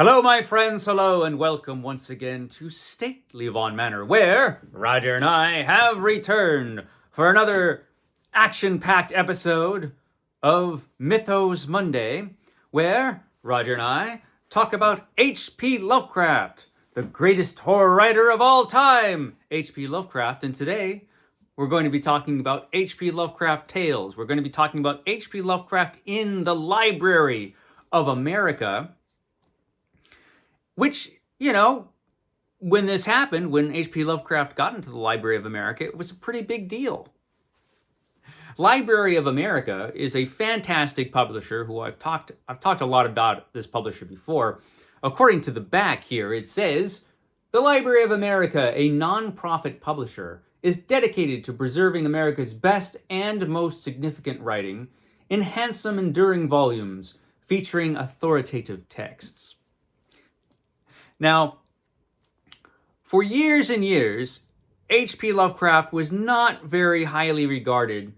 Hello, my friends, hello, and welcome once again to Stately Vaughan Manor, where Roger and I have returned for another action-packed episode of Mythos Monday, where Roger and I talk about H.P. Lovecraft, the greatest horror writer of all time, H.P. Lovecraft, and today we're going to be talking about H.P. Lovecraft tales. We're going to be talking about H.P. Lovecraft in the Library of America, which, when this happened, when H.P. Lovecraft got into the Library of America, it was a pretty big deal. Library of America is a fantastic publisher who I've talked a lot about this publisher before. According to the back here, it says, "The Library of America, a non-profit publisher, is dedicated to preserving America's best and most significant writing in handsome, enduring volumes featuring authoritative texts." Now, for years and years, H.P. Lovecraft was not very highly regarded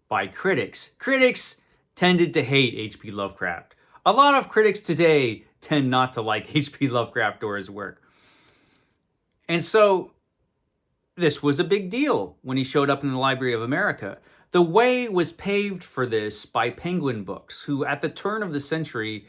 by critics. Critics tended to hate H.P. Lovecraft. A lot of critics today tend not to like H.P. Lovecraft or his work. And so, this was a big deal when he showed up in the Library of America. The way was paved for this by Penguin Books, who at the turn of the century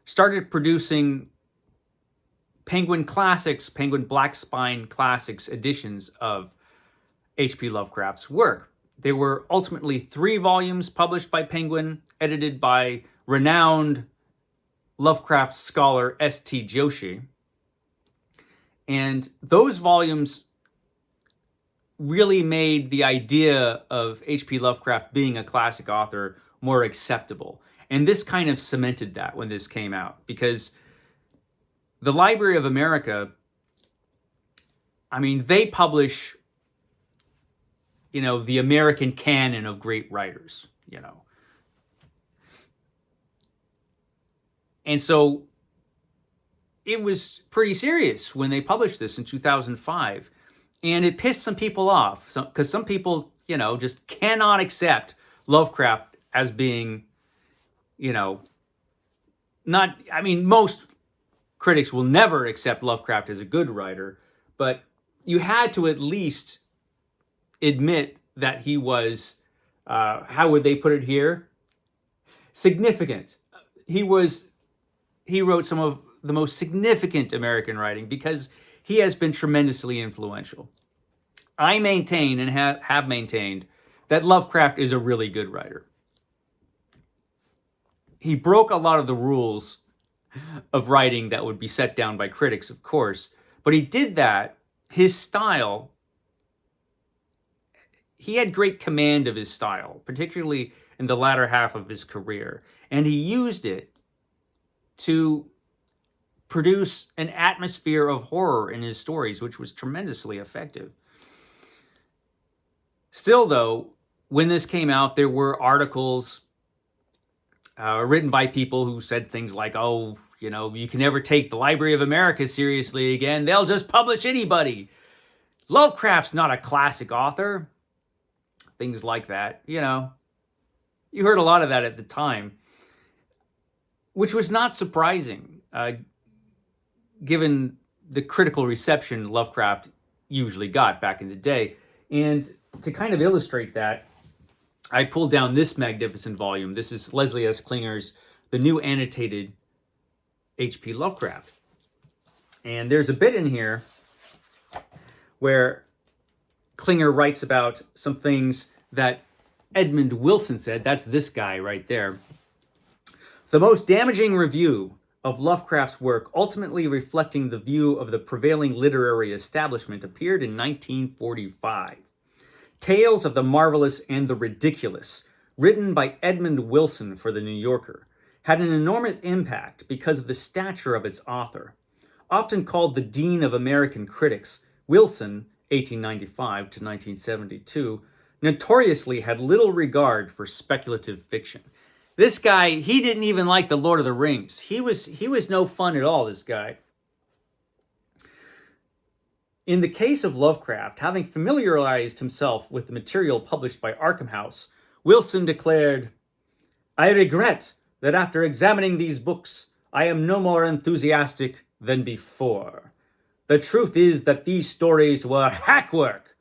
started producing Penguin Classics, Penguin Black Spine Classics editions of H.P. Lovecraft's work. There were ultimately 3 volumes published by Penguin, edited by renowned Lovecraft scholar S.T. Joshi. And those volumes really made the idea of H.P. Lovecraft being a classic author more acceptable. And this kind of cemented that when this came out, because the Library of America, they publish, the American canon of great writers, And so it was pretty serious when they published this in 2005. And it pissed some people off, because some people, just cannot accept Lovecraft as being, most critics will never accept Lovecraft as a good writer, but you had to at least admit that he was, how would they put it here? Significant. He wrote some of the most significant American writing because he has been tremendously influential. I maintain and have maintained that Lovecraft is a really good writer. He broke a lot of the rules of writing that would be set down by critics, of course. But he did that. His style, he had great command of his style, particularly in the latter half of his career. And he used it to produce an atmosphere of horror in his stories, which was tremendously effective. Still, though, when this came out, there were articles written by people who said things like, you can never take the Library of America seriously again. They'll just publish anybody. Lovecraft's not a classic author. Things like that, You heard a lot of that at the time, which was not surprising, given the critical reception Lovecraft usually got back in the day. And to kind of illustrate that, I pulled down this magnificent volume. This is Leslie S. Klinger's The New Annotated H.P. Lovecraft. And there's a bit in here where Klinger writes about some things that Edmund Wilson said. That's this guy right there. "The most damaging review of Lovecraft's work, ultimately reflecting the view of the prevailing literary establishment, appeared in 1945. Tales of the Marvelous and the Ridiculous, written by Edmund Wilson for The New Yorker, had an enormous impact because of the stature of its author. Often called the Dean of American Critics, Wilson, 1895 to 1972, notoriously had little regard for speculative fiction." This guy, he didn't even like The Lord of the Rings. He was no fun at all, this guy. In the case of Lovecraft, having familiarized himself with the material published by Arkham House, Wilson declared, "I regret that after examining these books, I am no more enthusiastic than before. The truth is that these stories were hackwork,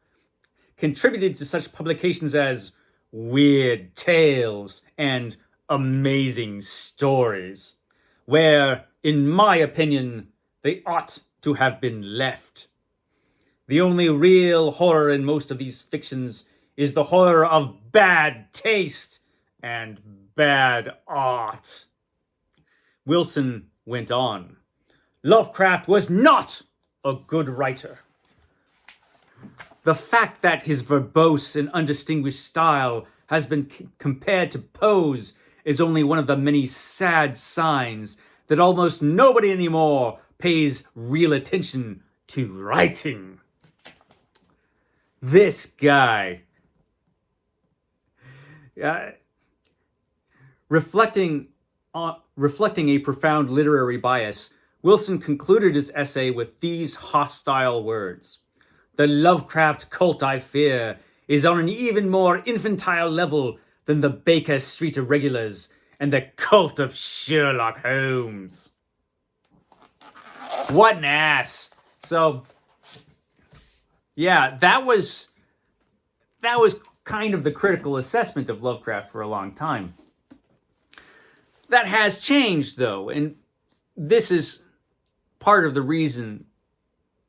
contributed to such publications as Weird Tales and Amazing Stories, where, in my opinion, they ought to have been left. The only real horror in most of these fictions is the horror of bad taste and bad art. Wilson went on. Lovecraft was not a good writer. The fact that his verbose and undistinguished style has been compared to Poe's is only one of the many sad signs that almost nobody anymore pays real attention to writing. This guy, reflecting a profound literary bias, Wilson concluded his essay with these hostile words. The Lovecraft cult I fear is on an even more infantile level than the Baker Street Irregulars and the cult of Sherlock Holmes. What an ass. So, yeah, that was kind of the critical assessment of Lovecraft for a long time. That has changed, though, and this is part of the reason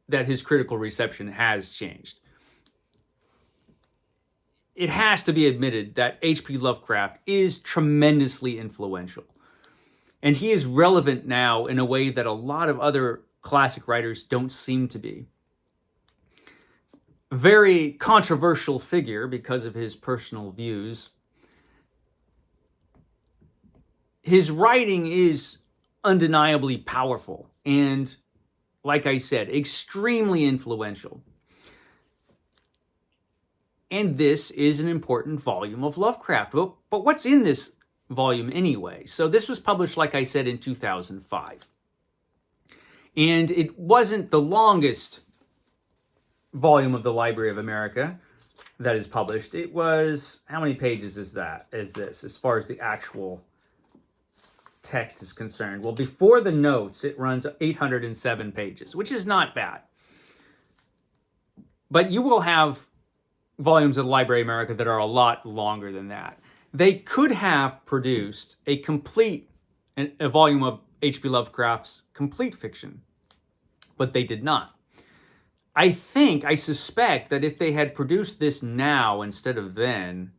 that his critical reception has changed. It has to be admitted that H.P. Lovecraft is tremendously influential. And he is relevant now in a way that a lot of other classic writers don't seem to be. A very controversial figure because of his personal views. His writing is undeniably powerful and, like I said, extremely influential. And this is an important volume of Lovecraft. But what's in this volume anyway? So this was published, like I said, in 2005. And it wasn't the longest volume of the Library of America that is published. It was, how many pages is this, as far as the actual text is concerned? Well, before the notes, it runs 807 pages, which is not bad. But you will have volumes of the Library of America that are a lot longer than that. They could have produced a volume of H.P. Lovecraft's complete fiction, but they did not. I suspect that if they had produced this now instead of then,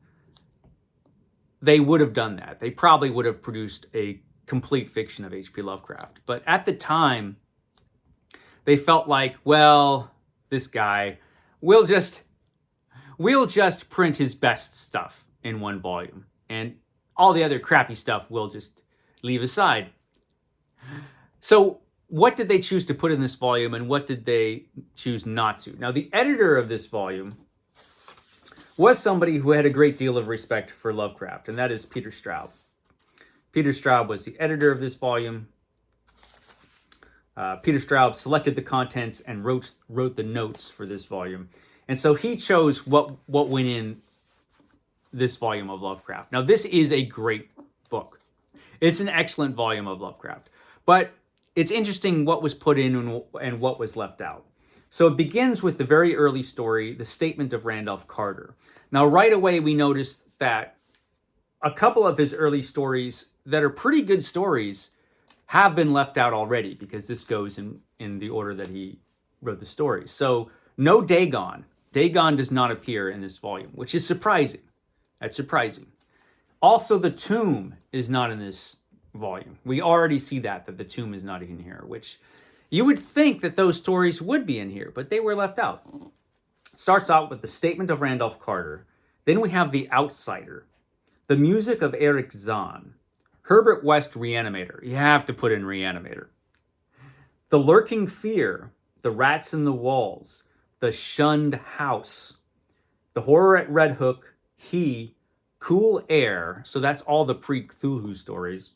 they would have done that. They probably would have produced a complete fiction of H.P. Lovecraft. But at the time, they felt like, well, this guy, we'll just print his best stuff in one volume, and all the other crappy stuff we'll just leave aside. So what did they choose to put in this volume, and what did they choose not to? Now, the editor of this volume was somebody who had a great deal of respect for Lovecraft, and that is Peter Straub. Peter Straub was the editor of this volume. Peter Straub selected the contents and wrote the notes for this volume. And so he chose what went in this volume of Lovecraft. Now, this is a great book. It's an excellent volume of Lovecraft. But it's interesting what was put in and what was left out. So it begins with the very early story, The Statement of Randolph Carter. Now, right away, we noticed that a couple of his early stories that are pretty good stories have been left out already, because this goes in the order that he wrote the stories. So no Dagon. Dagon does not appear in this volume, which is surprising. That's surprising. Also, the Tomb is not in this volume. We already see that the Tomb is not in here, which you would think that those stories would be in here, but they were left out. It starts out with The Statement of Randolph Carter. Then we have The Outsider, The Music of Eric Zahn, Herbert West Reanimator. You have to put in Reanimator. The Lurking Fear, The Rats in the Walls, The Shunned House, The Horror at Red Hook, He, Cool Air. So that's all the pre-Cthulhu stories.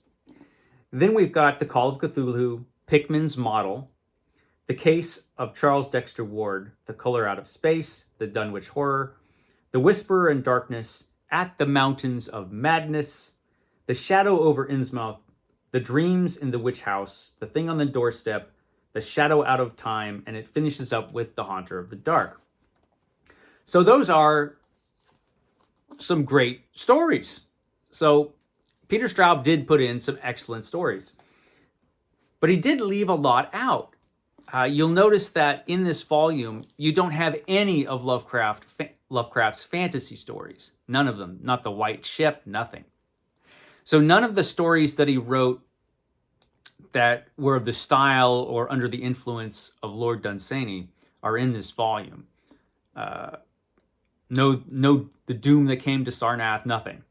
Then we've got The Call of Cthulhu, Pickman's Model, The Case of Charles Dexter Ward, The Color Out of Space, The Dunwich Horror, The Whisperer in Darkness, At the Mountains of Madness, The Shadow over Innsmouth, The Dreams in the Witch House, The Thing on the Doorstep, The Shadow Out of Time, and it finishes up with The Haunter of the Dark. So those are some great stories. So Peter Straub did put in some excellent stories, but he did leave a lot out. You'll notice that in this volume, you don't have any of Lovecraft's fantasy stories. None of them. Not The White Ship, nothing. So none of the stories that he wrote that were of the style or under the influence of Lord Dunsany are in this volume. No, The Doom That Came to Sarnath, nothing.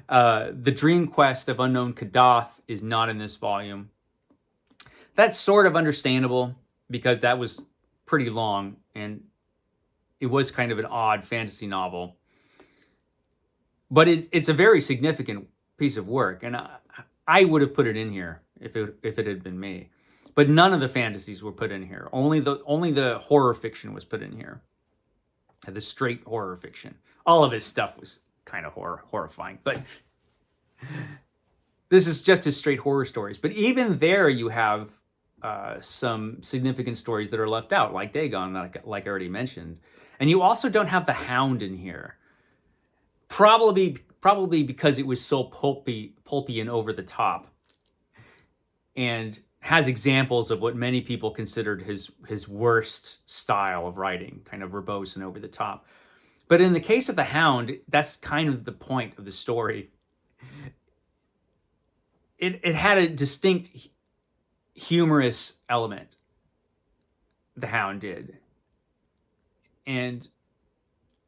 The Dream Quest of Unknown Kadath is not in this volume. That's sort of understandable because that was pretty long and it was kind of an odd fantasy novel. But it's a very significant piece of work, and I would have put it in here if it had been me. But none of the fantasies were put in here. Only the horror fiction was put in here. The straight horror fiction. All of his stuff was kind of horrifying, but this is just his straight horror stories. But even there, you have some significant stories that are left out, like Dagon, like I already mentioned. And you also don't have the Hound in here. Probably because it was so pulpy and over the top, and has examples of what many people considered his worst style of writing, kind of verbose and over the top. But in the case of the Hound, that's kind of the point of the story. It had a distinct humorous element, the Hound did. And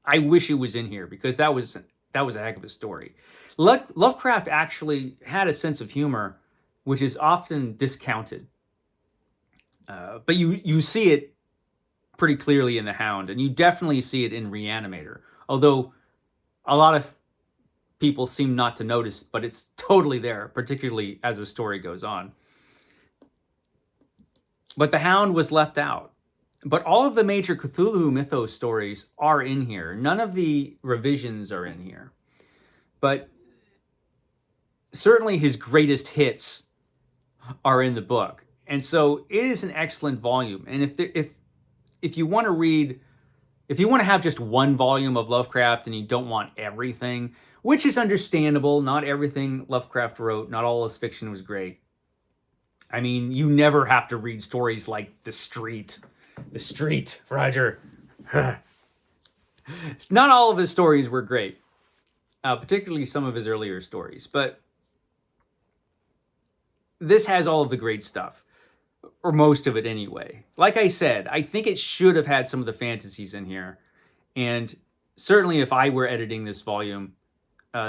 I wish it was in here because that was a heck of a story. Lovecraft actually had a sense of humor, which is often discounted. But you see it pretty clearly in The Hound, and you definitely see it in Reanimator. Although a lot of people seem not to notice, but it's totally there, particularly as the story goes on. But The Hound was left out. But all of the major Cthulhu mythos stories are in here. None of the revisions are in here. But certainly his greatest hits are in the book. And so it is an excellent volume. And if you want to read, if you want to have just one volume of Lovecraft and you don't want everything, which is understandable, not everything Lovecraft wrote, not all his fiction was great. I mean, you never have to read stories like The Street. The Street, Roger. Not all of his stories were great, particularly some of his earlier stories, but this has all of the great stuff, or most of it anyway. Like I said, I think it should have had some of the fantasies in here, and certainly if I were editing this volume,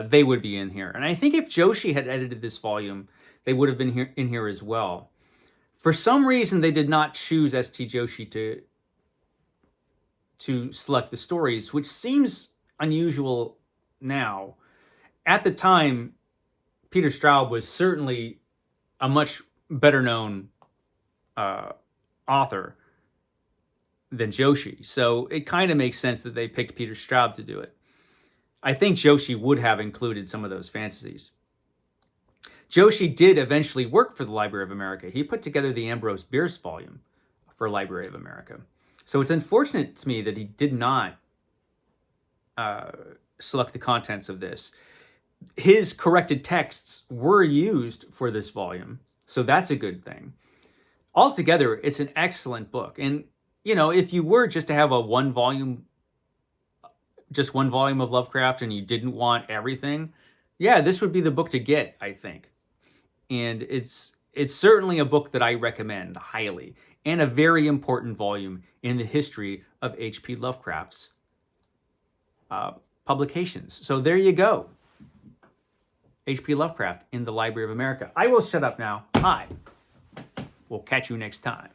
they would be in here. And I think if Joshi had edited this volume, they would have been in here as well. For some reason, they did not choose S.T. Joshi to select the stories, which seems unusual now. At the time, Peter Straub was certainly a much better known author than Joshi. So it kind of makes sense that they picked Peter Straub to do it. I think Joshi would have included some of those fantasies. Joshi did eventually work for the Library of America. He put together the Ambrose Bierce volume for Library of America. So it's unfortunate to me that he did not select the contents of this. His corrected texts were used for this volume, so that's a good thing. Altogether, it's an excellent book. And, you know, if you were just to have one volume of Lovecraft and you didn't want everything, yeah, this would be the book to get, I think. And it's certainly a book that I recommend highly, and a very important volume in the history of H.P. Lovecraft's publications. So there you go. H.P. Lovecraft in the Library of America. I will shut up now. Hi. We'll catch you next time.